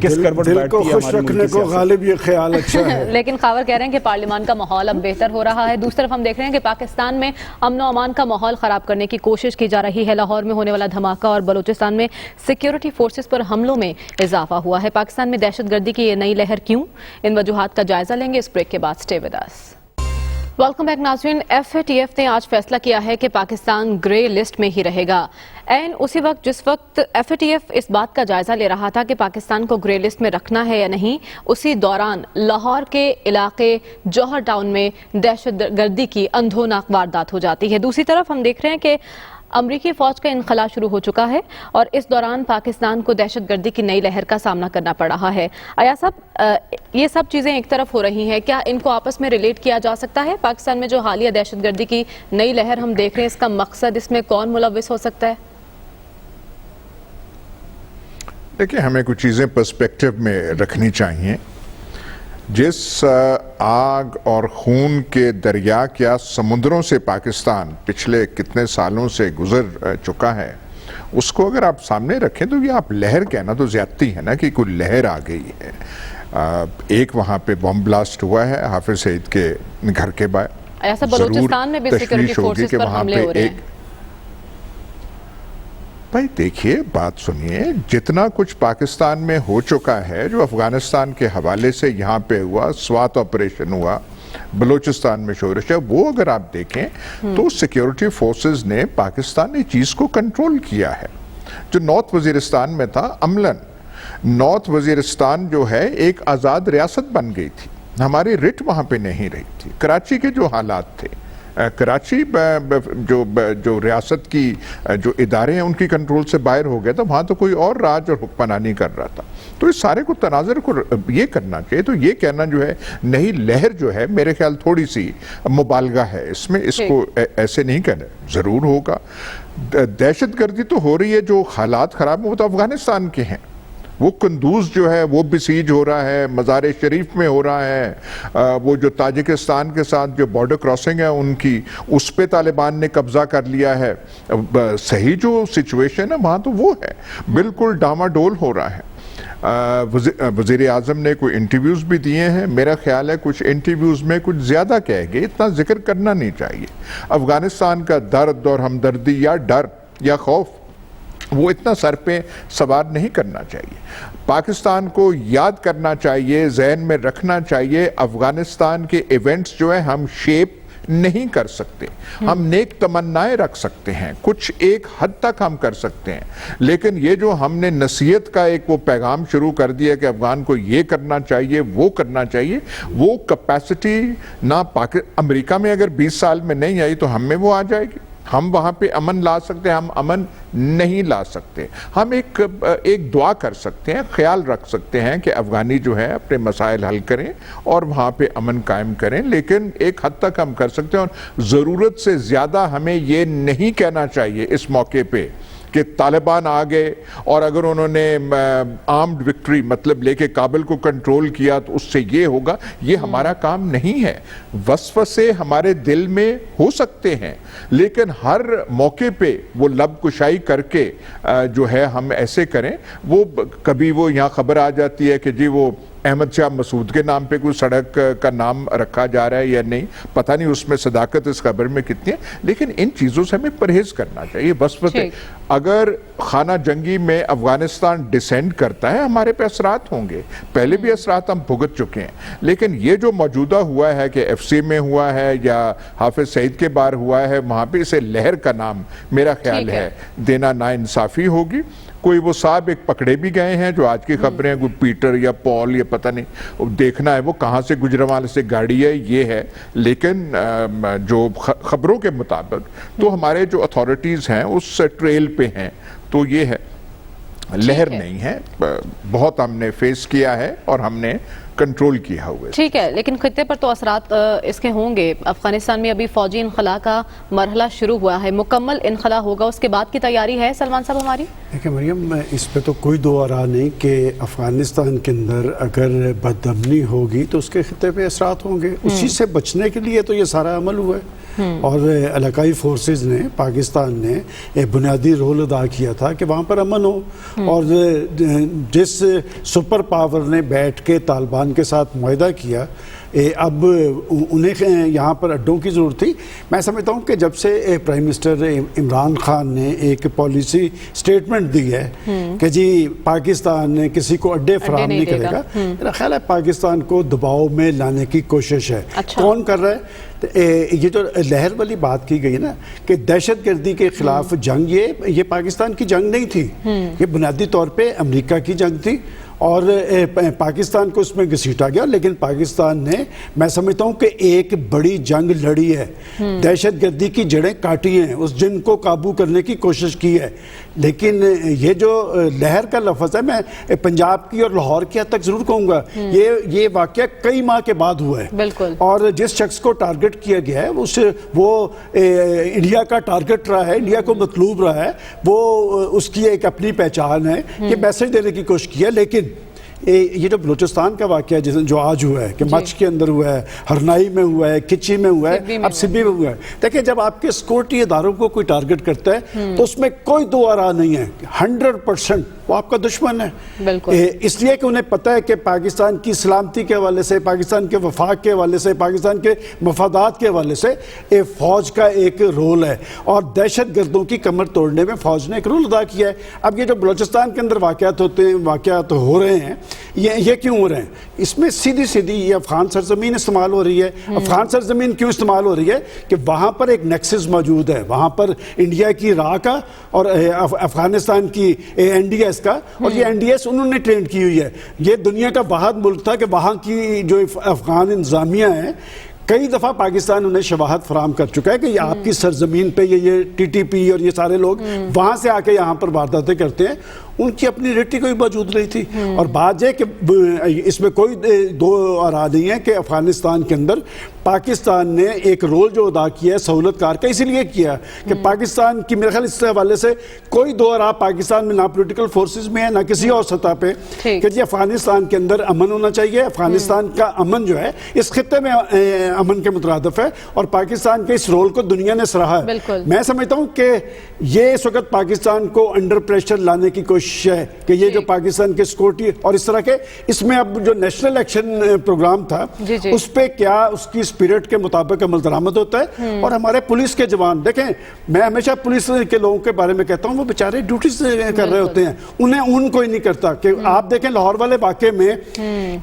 کس کروٹ دل کو خوش رکھنے کو غالب یہ خیال اچھا ہے. لیکن خاور کہہ رہے ہیں کہ پارلیمان کا ماحول اب بہتر ہو رہا ہے. دوسری طرف ہم دیکھ رہے ہیں کہ پاکستان میں امن و امان کا ماحول خراب کرنے کی کوشش کی جا رہی ہے. لاہور میں ہونے والا دھماکہ اور بلوچستان میں سیکیورٹی فورسز پر حملوں میں اضافہ ہوا ہے. پاکستان میں دہشت گردی کی یہ نئی لہر کیوں؟ ان وجوہات کا جائزہ لیں گے اس بریک کے بعد. Stay with us. Welcome back ناظرین. FATF نے آج فیصلہ کیا ہے کہ پاکستان گرے لسٹ میں ہی رہے گا. این اسی وقت جس وقت FATF اس بات کا جائزہ لے رہا تھا کہ پاکستان کو گرے لسٹ میں رکھنا ہے یا نہیں, اسی دوران لاہور کے علاقے جوہر ٹاؤن میں دہشت گردی کی اندھوناک واردات ہو جاتی ہے. دوسری طرف ہم دیکھ رہے ہیں کہ امریکی فوج کا انخلا شروع ہو چکا ہے اور اس دوران پاکستان کو دہشت گردی کی نئی لہر کا سامنا کرنا پڑ رہا ہے. ایاز صاحب, یہ سب چیزیں ایک طرف ہو رہی ہیں, کیا ان کو آپس میں ریلیٹ کیا جا سکتا ہے؟ پاکستان میں جو حالیہ دہشت گردی کی نئی لہر ہم دیکھ رہے ہیں, اس کا مقصد, اس میں کون ملوث ہو سکتا ہے؟ دیکھیں, ہمیں کچھ چیزیں پرسپیکٹو میں رکھنی چاہیے. جس آگ اور خون کے دریا کیا سمندروں سے پاکستان پچھلے کتنے سالوں سے گزر چکا ہے, اس کو اگر آپ سامنے رکھیں تو یہ آپ لہر کہنا تو زیادتی ہے نا کہ کوئی لہر آ گئی ہے. ایک وہاں پہ بم بلاسٹ ہوا ہے حافظ سعید کے گھر کے باہر. ایسا بلوچستان میں بھی سیکیورٹی فورسز پر حملے ہو رہے ہیں. بھائی دیکھیے, بات سنیے, جتنا کچھ پاکستان میں ہو چکا ہے, جو افغانستان کے حوالے سے یہاں پہ ہوا, سوات آپریشن ہوا, بلوچستان میں شورش ہے, وہ اگر آپ دیکھیں تو سیکیورٹی فورسز نے پاکستانی چیز کو کنٹرول کیا ہے. جو نارتھ وزیرستان میں تھا, عملاً نارتھ وزیرستان جو ہے ایک آزاد ریاست بن گئی تھی, ہماری رٹ وہاں پہ نہیں رہی تھی. کراچی کے جو حالات تھے, کراچی جو ریاست کی جو ادارے ہیں ان کی کنٹرول سے باہر ہو گیا تھا, وہاں تو کوئی اور راج اور حکمرانی کر رہا تھا. تو اس سارے کو تناظر کو یہ کرنا چاہیے. تو یہ کہنا جو ہے نئی لہر جو ہے, میرے خیال تھوڑی سی مبالغہ ہے اس میں, اس کو ایسے نہیں کہنا. ضرور ہوگا, دہشت گردی تو ہو رہی ہے, جو حالات خراب ہیں وہ تو افغانستان کے ہیں. وہ قندوز جو ہے وہ بسیج ہو رہا ہے, مزار شریف میں ہو رہا ہے, وہ جو تاجکستان کے ساتھ جو بارڈر کراسنگ ہے ان کی, اس پہ طالبان نے قبضہ کر لیا ہے. صحیح جو سچویشن ہے وہاں تو وہ ہے, بالکل ڈاماڈول ہو رہا ہے. وزیر اعظم نے کوئی انٹرویوز بھی دیے ہیں, میرا خیال ہے کچھ انٹرویوز میں کچھ زیادہ کہہ گئے, اتنا ذکر کرنا نہیں چاہیے. افغانستان کا درد اور ہمدردی یا ڈر یا خوف وہ اتنا سر پہ سوار نہیں کرنا چاہیے. پاکستان کو یاد کرنا چاہیے, ذہن میں رکھنا چاہیے, افغانستان کے ایونٹس جو ہیں ہم شیپ نہیں کر سکتے. ہم نیک تمنائیں رکھ سکتے ہیں, کچھ ایک حد تک ہم کر سکتے ہیں, لیکن یہ جو ہم نے نصیحت کا ایک وہ پیغام شروع کر دیا کہ افغان کو یہ کرنا چاہیے وہ کرنا چاہیے, وہ کیپیسٹی نہ امریکہ میں اگر 20 سال میں نہیں آئی تو ہم میں وہ آ جائے گی. ہم وہاں پہ امن لا سکتے ہیں, ہم امن نہیں لا سکتے. ہم ایک دعا کر سکتے ہیں, خیال رکھ سکتے ہیں کہ افغانی جو ہے اپنے مسائل حل کریں اور وہاں پہ امن قائم کریں, لیکن ایک حد تک ہم کر سکتے ہیں. اور ضرورت سے زیادہ ہمیں یہ نہیں کہنا چاہیے اس موقع پہ کہ طالبان آ گئے اور اگر انہوں نے آرمڈ وکٹری مطلب لے کے کابل کو کنٹرول کیا تو اس سے یہ ہوگا. یہ ہمارا کام نہیں ہے. وسوسے ہمارے دل میں ہو سکتے ہیں, لیکن ہر موقع پہ وہ لب کشائی کر کے جو ہے ہم ایسے کریں. وہ کبھی وہ یہاں خبر آ جاتی ہے کہ جی وہ احمد شاہ مسعود کے نام پہ کوئی سڑک کا نام رکھا جا رہا ہے یا نہیں, پتہ نہیں اس میں صداقت اس خبر میں کتنی ہے, لیکن ان چیزوں سے ہمیں پرہیز کرنا چاہیے. وسوسے اگر خانہ جنگی میں افغانستان ڈسینڈ کرتا ہے ہمارے پہ اثرات ہوں گے, پہلے بھی اثرات ہم بھگت چکے ہیں, لیکن یہ جو موجودہ ہوا ہے کہ FCA میں ہوا ہے یا حافظ سعید کے بار ہوا ہے, وہاں پہ اسے لہر کا نام میرا خیال ہے دینا نا انصافی ہوگی. کوئی وہ صاحب ایک پکڑے بھی گئے ہیں جو آج کی خبریں کوئی پیٹر یا پال یا پتہ نہیں دیکھنا ہے وہ کہاں سے گجرانوالے سے گاڑی ہے یہ ہے، لیکن جو خبروں کے مطابق تو ہمارے جو اتھارٹیز ہیں اس ٹریل پہ ہیں، تو یہ ہے لہر نہیں ہے، بہت ہم نے فیس کیا ہے اور ہم نے کنٹرول کیا ہوا ہے۔ ٹھیک ہے، لیکن خطے پر تو اثرات اس کے ہوں گے۔ افغانستان میں ابھی فوجی انخلا کا مرحلہ شروع ہوا ہے، مکمل انخلا ہوگا، اس کے بعد کی تیاری ہے سلمان صاحب ہماری؟ دیکھیں مریم، اس پہ تو کوئی دو آرا نہیں کہ افغانستان کے اندر اگر بدامنی ہوگی تو اس کے خطے پہ اثرات ہوں گے، اسی سے بچنے کے لیے تو یہ سارا عمل ہوا ہے، اور علاقائی فورسز نے، پاکستان نے ایک بنیادی رول ادا کیا تھا کہ وہاں پر امن ہو، اور جس سپر پاور نے بیٹھ کے طالبان کے ساتھ معاہدہ کیا، اب انہیں یہاں پر اڈوں کی ضرورت تھی۔ میں سمجھتا ہوں کہ جب سے پرائم منسٹر عمران خان نے ایک پالیسی سٹیٹمنٹ دی ہے کہ جی پاکستان نے کسی کو اڈے فراہم نہیں کرے گا، میرا خیال ہے پاکستان کو دباؤ میں لانے کی کوشش ہے۔ کون کر رہا ہے؟ یہ جو لہر والی بات کی گئی نا کہ دہشت گردی کے خلاف جنگ، یہ پاکستان کی جنگ نہیں تھی، یہ بنیادی طور پہ امریکہ کی جنگ تھی، اور پاکستان کو اس میں گھسیٹا گیا، لیکن پاکستان نے، میں سمجھتا ہوں کہ ایک بڑی جنگ لڑی ہے، دہشت گردی کی جڑیں کاٹی ہیں، اس جن کو قابو کرنے کی کوشش کی ہے۔ لیکن یہ جو لہر کا لفظ ہے، میں پنجاب کی اور لاہور کی حد تک ضرور کہوں گا، یہ واقعہ کئی ماہ کے بعد ہوا ہے، بالکل، اور جس شخص کو ٹارگٹ کیا گیا ہے وہ انڈیا کا ٹارگٹ رہا ہے، انڈیا کو مطلوب رہا ہے، وہ اس کی ایک اپنی پہچان ہے، یہ میسج دینے کی کوشش کی ہے۔ لیکن یہ جو بلوچستان کا واقعہ جو آج ہوا ہے کہ مچھ کے اندر ہوا ہے، ہرنائی میں ہوا ہے، کچی میں ہوا ہے، اب سبی میں ہوا ہے، دیکھیں جب آپ کے سیکورٹی اداروں کو کوئی ٹارگٹ کرتا ہے تو اس میں کوئی دو آرا نہیں ہے، 100% وہ آپ کا دشمن ہے، اس لیے کہ انہیں پتہ ہے کہ پاکستان کی سلامتی کے حوالے سے، پاکستان کے وفاق کے حوالے سے، پاکستان کے مفادات کے حوالے سے فوج کا ایک رول ہے، اور دہشت گردوں کی کمر توڑنے میں فوج نے ایک رول ادا کیا ہے۔ اب یہ جو بلوچستان کے اندر واقعات ہو رہے ہیں، یہ کیوں ہو رہے ہیں؟ اس میں سیدھی یہ افغان سرزمین استعمال ہو رہی ہے۔ افغان سرزمین کیوں استعمال ہو رہی ہے؟ کہ وہاں پر ایک نیکسس موجود ہے، وہاں پر انڈیا کی راہ کا اور افغانستان کی NDS کا، اور یہ NDS انہوں نے ٹرین کی ہوئی ہے۔ یہ دنیا کا واحد ملک تھا کہ وہاں کی جو افغان انتظامیہ ہیں، کئی دفعہ پاکستان انہیں شواہد فراہم کر چکا ہے کہ یہ آپ کی سرزمین پہ یہ TTP اور یہ سارے لوگ وہاں سے آ کے یہاں پر وارداتیں کرتے ہیں، ان کی اپنی ریٹی کوئی موجود نہیں تھی۔ اور بات یہ کہ اس میں کوئی دو آرا نہیں ہے کہ افغانستان کے اندر پاکستان نے ایک رول جو ادا کیا ہے سہولت کار کا، اسی لیے کیا کہ پاکستان کی، میرے خیال اس حوالے سے کوئی دو آرا پاکستان میں نہ پولیٹیکل فورسز میں ہے نہ کسی اور سطح پہ کہ جی افغانستان کے اندر امن ہونا چاہیے، افغانستان کا امن جو ہے اس خطے میں امن کے مترادف ہے، اور پاکستان کے اس رول کو دنیا نے سراہا ہے۔ میں سمجھتا ہوں کہ یہ اس وقت پاکستان کو انڈر پریشر لانے کی کوشش ہے کہ یہ جو پاکستان کے سیکورٹی اور اس طرح کے، اس میں اب جو نیشنل ایکشن پروگرام تھا اس پہ کیا اس کی اسپرٹ کے مطابق عمل درآمد ہوتا ہے، اور ہمارے پولیس کے جوان، دیکھیں میں ہمیشہ پولیس کے لوگوں کے بارے میں کہتا ہوں وہ بیچارے ڈیوٹیز کر رہے ہوتے ہیں، ان کوئی نہیں کرتا، کہ آپ دیکھیں لاہور والے واقعے میں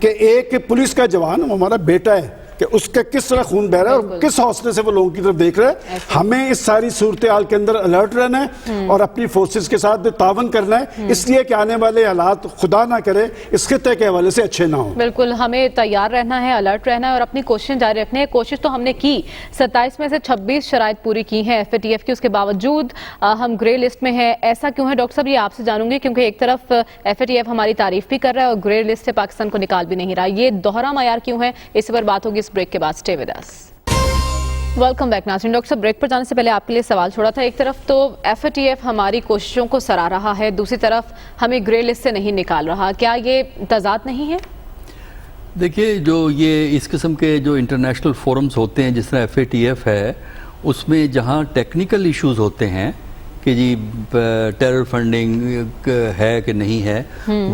کہ ایک پولیس کا جوان ہمارا بیٹا ہے کہ اس کا کس طرح خون بہ رہا ہے اور کس حوصلے سے وہ لوگوں کی طرف دیکھ رہا ہے۔ ہمیں اس ساری صورتحال کے اندر الرٹ رہنا ہے اور اپنی فورسز کے ساتھ تعاون کرنا ہے، اس لیے کہ آنے والے حالات خدا نہ کرے اس خطے کے حوالے سے اچھے نہ ہوں۔ بالکل، ہمیں تیار رہنا ہے، الرٹ رہنا ہے اور اپنی کوششیں جاری رکھنی ہے۔ کوشش تو ہم نے کی، 27 میں سے 26 شرائط پوری کی ہیں FATF کی، اس کے باوجود ہم گرے لسٹ میں ہیں۔ ایسا کیوں ہے ڈاکٹر صاحب؟ یہ آپ سے جانوں گی، کیونکہ ایک طرف FATF ہماری تعریف بھی کر رہا ہے اور گرے لسٹ سے پاکستان کو نکال بھی نہیں رہا، یہ دوہرا معیار کیوں ہے؟ اس پر بات ہوگی اس بریک کے بعد۔ Stay with us. Welcome back ناظرین۔ ڈاکٹر صاحب بریک پر جانے سے پہلے آپ کے لیے سوال چھوڑا تھا، ایک طرف تو FATF ہماری کوششوں کو سراہ رہا ہے، دوسری طرف ہمیں گرے لسٹ سے نہیں نکال رہا، کیا یہ تضاد نہیں ہے؟ دیکھیے، جو یہ اس قسم کے جو انٹرنیشنل فورمز ہوتے ہیں جس طرح FATF ہے، اس میں جہاں ٹیکنیکل ایشوز ہوتے ہیں کہ جی ٹیرر فنڈنگ ہے کہ نہیں ہے،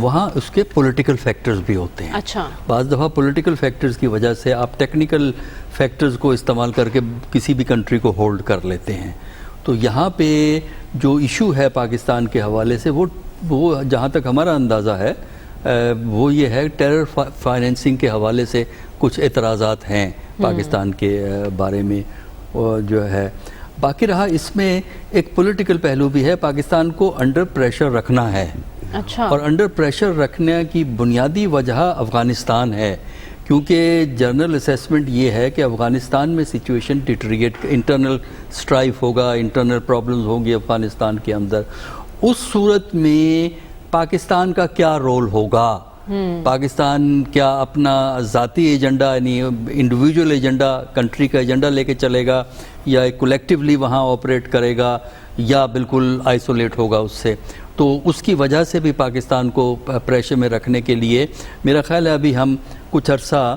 وہاں اس کے پولیٹیکل فیکٹرز بھی ہوتے ہیں۔ اچھا، بعض دفعہ پولیٹیکل فیکٹرز کی وجہ سے آپ ٹیکنیکل فیکٹرز کو استعمال کر کے کسی بھی کنٹری کو ہولڈ کر لیتے ہیں۔ تو یہاں پہ جو ایشو ہے پاکستان کے حوالے سے، وہ جہاں تک ہمارا اندازہ ہے وہ یہ ہے، ٹیرر فائنینسنگ کے حوالے سے کچھ اعتراضات ہیں پاکستان کے بارے میں جو ہے۔ باقی رہا اس میں ایک پولیٹیکل پہلو بھی ہے، پاکستان کو انڈر پریشر رکھنا ہے، اچھا، اور انڈر پریشر رکھنے کی بنیادی وجہ افغانستان ہے، کیونکہ جنرل اسیسمنٹ یہ ہے کہ افغانستان میں سچویشن ڈیٹریٹ، انٹرنل سٹرائف ہوگا، انٹرنل پرابلمز ہوں گی افغانستان کے اندر، اس صورت میں پاکستان کا کیا رول ہوگا؟ پاکستان کیا اپنا ذاتی ایجنڈا یعنی انڈیویجول ایجنڈا، کنٹری کا ایجنڈا لے کے چلے گا، یا کولیکٹیولی وہاں آپریٹ کرے گا، یا بالکل آئسولیٹ ہوگا اس سے؟ تو اس کی وجہ سے بھی پاکستان کو پریشر میں رکھنے کے لیے میرا خیال ہے ابھی ہم کچھ عرصہ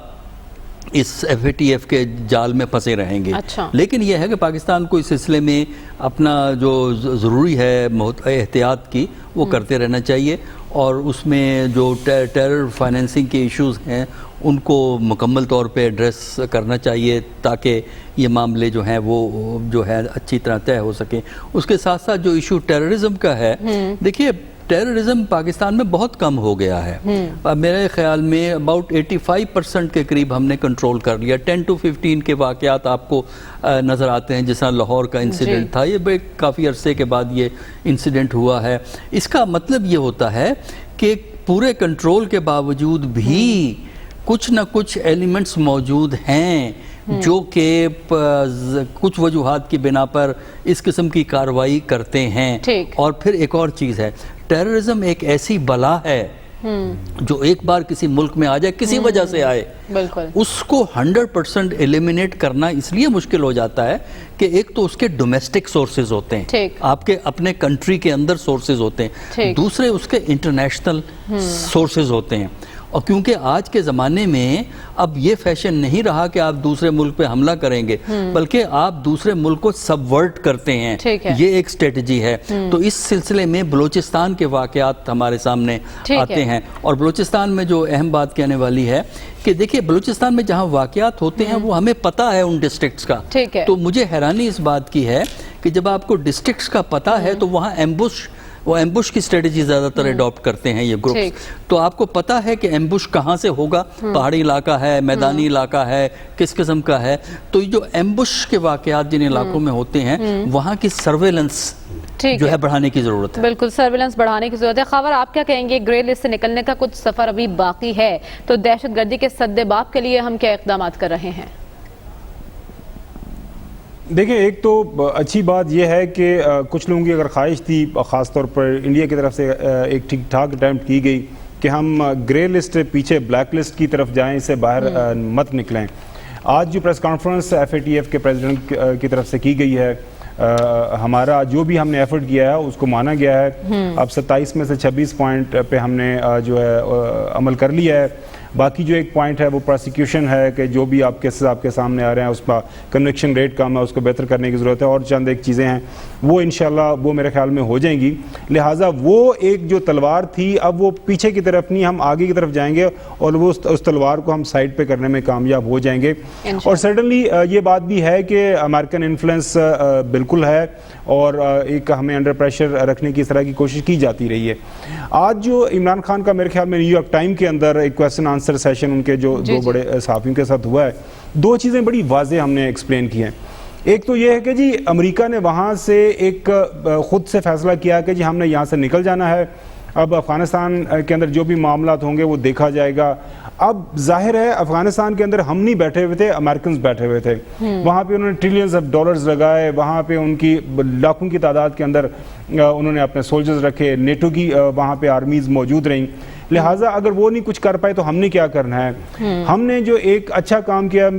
اس FATF کے جال میں پھنسے رہیں گے۔ لیکن یہ ہے کہ پاکستان کو اس سلسلے میں اپنا جو ضروری ہے احتیاط کی وہ کرتے رہنا چاہیے، اور اس میں جو ٹیرر فائنینسنگ کے ایشوز ہیں ان کو مکمل طور پہ ایڈریس کرنا چاہیے، تاکہ یہ معاملے جو ہیں وہ جو ہے اچھی طرح طے ہو سکیں۔ اس کے ساتھ ساتھ جو ایشو ٹیررزم کا ہے، دیکھیے ٹیررزم پاکستان میں بہت کم ہو گیا ہے، میرے خیال میں اباؤٹ 85% کے قریب ہم نے کنٹرول کر لیا۔ 10 to 15 کے واقعات آپ کو نظر آتے ہیں، جس طرح لاہور کا انسیڈنٹ تھا، یہ کافی عرصے کے بعد یہ انسیڈنٹ ہوا ہے۔ اس کا مطلب یہ ہوتا ہے کہ پورے کنٹرول کے باوجود بھی کچھ نہ کچھ ایلیمنٹس موجود ہیں جو کہ کچھ وجوہات کی بنا پر اس قسم کی کارروائی کرتے ہیں۔ اور پھر ایک اور چیز ہے، ٹیررزم ایک ایسی بلا ہے جو ایک بار کسی ملک میں آ جائے، کسی وجہ سے آئے، اس کو 100% ایلیمینیٹ کرنا اس لیے مشکل ہو جاتا ہے کہ ایک تو اس کے ڈومیسٹک سورسز ہوتے ہیں، آپ کے اپنے کنٹری کے اندر سورسز ہوتے ہیں، دوسرے اس کے انٹرنیشنل سورسز ہوتے ہیں۔ اور کیونکہ آج کے زمانے میں اب یہ فیشن نہیں رہا کہ آپ دوسرے ملک پہ حملہ کریں گے، بلکہ آپ دوسرے ملک کو سبورٹ کرتے ہیں، یہ ایک سٹریٹجی ہے۔ تو اس سلسلے میں بلوچستان کے واقعات ہمارے سامنے آتے ہیں، اور بلوچستان میں جو اہم بات کہنے والی ہے کہ دیکھیے بلوچستان میں جہاں واقعات ہوتے ہیں وہ ہمیں پتہ ہے ان ڈسٹرکٹس کا، تو مجھے حیرانی اس بات کی ہے کہ جب آپ کو ڈسٹرکٹس کا پتہ ہے تو وہاں ایمبوش کی اسٹریٹجی زیادہ تر اڈاپٹ کرتے ہیں یہ گروپس، تو آپ کو پتہ ہے کہ ایمبوش کہاں سے ہوگا، پہاڑی علاقہ ہے، میدانی علاقہ ہے، کس قسم کا ہے، تو یہ جو ایمبوش کے واقعات جن علاقوں میں ہوتے ہیں وہاں کی سرویلنس جو ہے بڑھانے کی ضرورت ہے۔ بالکل سرویلنس بڑھانے کی ضرورت ہے۔ خاور آپ کیا کہیں گے، گرے لسٹ سے نکلنے کا کچھ سفر ابھی باقی ہے، تو دہشت گردی کے سدباب کے لیے ہم کیا اقدامات کر رہے ہیں؟ دیکھیں، ایک تو اچھی بات یہ ہے کہ کچھ لوگوں کی اگر خواہش تھی، خاص طور پر انڈیا کی طرف سے ایک ٹھیک ٹھاک اٹیمپٹ کی گئی کہ ہم گرے لسٹ پیچھے بلیک لسٹ کی طرف جائیں، اس سے باہر مت نکلیں۔ آج جو پریس کانفرنس FATF کے پریزیڈنٹ کی طرف سے کی گئی ہے، ہمارا جو بھی ہم نے ایفرٹ کیا ہے اس کو مانا گیا ہے۔ اب 27 میں سے 26 پوائنٹ پہ ہم نے جو ہے عمل کر لیا ہے۔ باقی جو ایک پوائنٹ ہے وہ پروسیکیوشن ہے کہ جو بھی آپ کیسز آپ کے سامنے آ رہے ہیں اس کا کنوکشن ریٹ کم ہے، اس کو بہتر کرنے کی ضرورت ہے، اور چند ایک چیزیں ہیں وہ انشاءاللہ وہ میرے خیال میں ہو جائیں گی۔ لہٰذا وہ ایک جو تلوار تھی اب وہ پیچھے کی طرف نہیں، ہم آگے کی طرف جائیں گے اور وہ اس تلوار کو ہم سائڈ پہ کرنے میں کامیاب ہو جائیں گے۔ اور سڈنلی یہ بات بھی ہے کہ امریکن انفلوئنس بالکل ہے، اور ایک ہمیں انڈر پریشر رکھنے کی اس طرح کی کوشش کی جاتی رہی ہے۔ آج جو عمران خان کا میرے خیال میں نیو یارک ٹائم کے اندر ایک کویسچن آنسر سیشن ان کے جو دو بڑے صحافیوں کے ساتھ ہوا ہے، دو چیزیں بڑی واضح ہم نے ایکسپلین کی ہیں۔ ایک تو یہ ہے کہ جی امریکہ نے وہاں سے ایک خود سے فیصلہ کیا کہ جی ہم نے یہاں سے نکل جانا ہے، اب افغانستان کے اندر جو بھی معاملات ہوں گے وہ دیکھا جائے گا۔ اب ظاہر ہے افغانستان کے اندر ہم نہیں بیٹھے ہوئے تھے، امریکنز بیٹھے ہوئے تھے، وہاں پہ انہوں نے ٹریلینز آف ڈالرز لگائے، وہاں پہ ان کی لاکھوں کی تعداد کے اندر انہوں نے اپنے سولجرز رکھے، نیٹو کی وہاں پہ آرمیز موجود رہیں۔ لہٰذا اگر وہ نہیں کچھ کر پائے تو ہم نے کیا کرنا ہے؟ ہم نے جو ایک اچھا کام کیا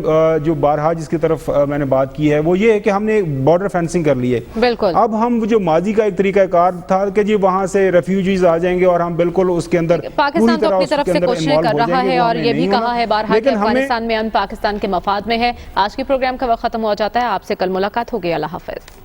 جو بارہا جس کی طرف میں نے بات کی ہے وہ یہ ہے کہ ہم نے بارڈر فینسنگ کر لی ہے۔ اب ہم جو ماضی کا ایک طریقہ کار تھا کہ جی وہاں سے ریفیوجیز آ جائیں گے اور ہم بالکل اس کے اندر پاکستان تو اپنی طرف سے کوششیں کر رہا ہے، اور یہ بھی کہا ہے بارہا کہ افغانستان میں امن پاکستان کے مفاد میں ہے۔ آج کے پروگرام کا وقت ختم ہو جاتا ہے، آپ سے کل ملاقات ہوگی، اللہ حافظ۔